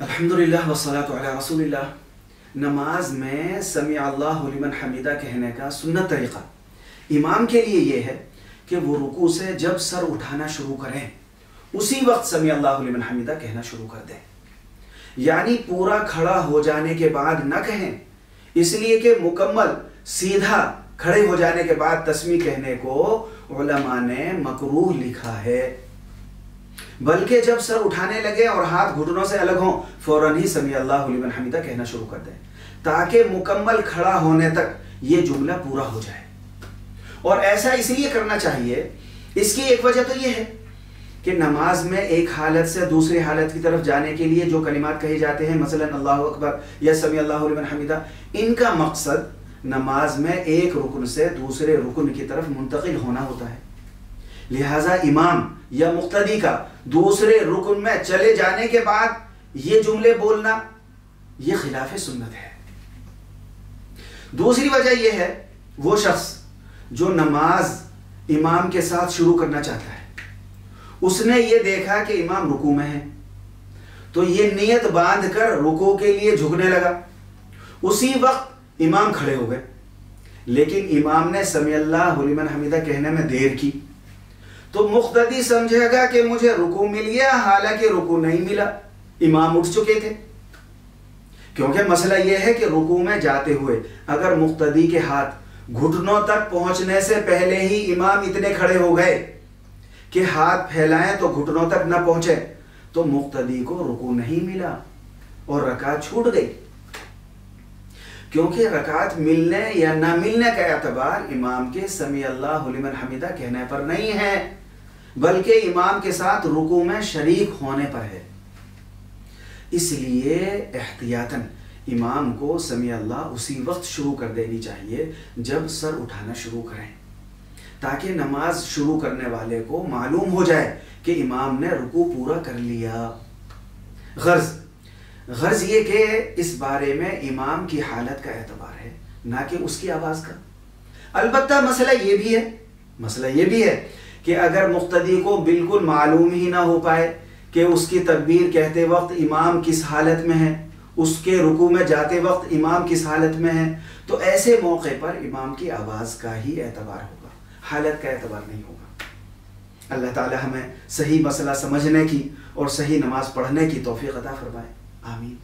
अल्हम्दुलिल्लाह वस्सलातु अला रसूलिल्लाह। नमाज में समी अल्लाहु लिमन हमीदा कहने का सुन्नत तरीक़ा इमाम के लिए ये है कि वो रुकू से जब सर उठाना शुरू करें उसी वक्त समी अल्लाहु लिमन हमीदा कहना शुरू कर दें। यानी पूरा खड़ा हो जाने के बाद न कहें, इसलिए कि मुकम्मल सीधा खड़े हो जाने के बाद तस्मी कहने को उलमा ने मकरूह लिखा है, बल्कि जब सर उठाने लगे और हाथ घुटनों से अलग हों फौरन ही समी अल्लाहु लिमन हमीदा कहना शुरू कर दें, ताकि मुकम्मल खड़ा होने तक ये जुमला पूरा हो जाए। और ऐसा इसलिए करना चाहिए, इसकी एक वजह तो ये है कि नमाज में एक हालत से दूसरी हालत की तरफ जाने के लिए जो कलिमात कहे जाते हैं, मसलन अल्लाहु अकबर या समी अल्लाहु लिमन हमीदा, इनका मकसद नमाज में एक रुकन से दूसरे रुकन की तरफ मुंतकिल होना होता है। लिहाजा इमाम या मुक्तदी का दूसरे रुकन में चले जाने के बाद ये जुमले बोलना ये खिलाफ सुन्नत है। दूसरी वजह यह है, वो शख्स जो नमाज इमाम के साथ शुरू करना चाहता है, उसने ये देखा कि इमाम रुकू में है, तो ये नियत बांध कर रुकू के लिए झुकने लगा। उसी वक्त इमाम खड़े हो गए, लेकिन इमाम ने समी अल्लाहु लिमन हमीदा कहने में देर की, तो मुक्तदी समझेगा कि मुझे रुकू मिल गया, हालांकि रुकू नहीं मिला, इमाम उठ चुके थे। क्योंकि मसला यह है कि रुकू में जाते हुए अगर मुक्तदी के हाथ घुटनों तक पहुंचने से पहले ही इमाम इतने खड़े हो गए कि हाथ फैलाएं तो घुटनों तक न पहुंचे, तो मुक्तदी को रुकू नहीं मिला और रकात छूट गई। क्योंकि रकात मिलने या न मिलने का एतबार इमाम के समी अल्लाहु लिमन हमीदा कहने पर नहीं है, बल्कि इमाम के साथ रुकू में शरीक होने पर है। इसलिए एहतियातन इमाम को समी अल्लाह उसी वक्त शुरू कर देनी चाहिए जब सर उठाना शुरू करें, ताकि नमाज शुरू करने वाले को मालूम हो जाए कि इमाम ने रुकू पूरा कर लिया। गर्ज ये कि इस बारे में इमाम की हालत का एतबार है, ना कि उसकी आवाज़ का। अलबत्ता मसला ये भी है कि अगर मुक्तदी को बिल्कुल मालूम ही ना हो पाए कि उसकी तकबीर कहते वक्त इमाम किस हालत में है, उसके रुकू में जाते वक्त इमाम किस हालत में है, तो ऐसे मौके पर इमाम की आवाज़ का ही एतबार होगा, हालत का एतबार नहीं होगा। अल्लाह ताला हमें सही मसला समझने की और सही नमाज पढ़ने की तौफीक अता फरमाए। आमीन।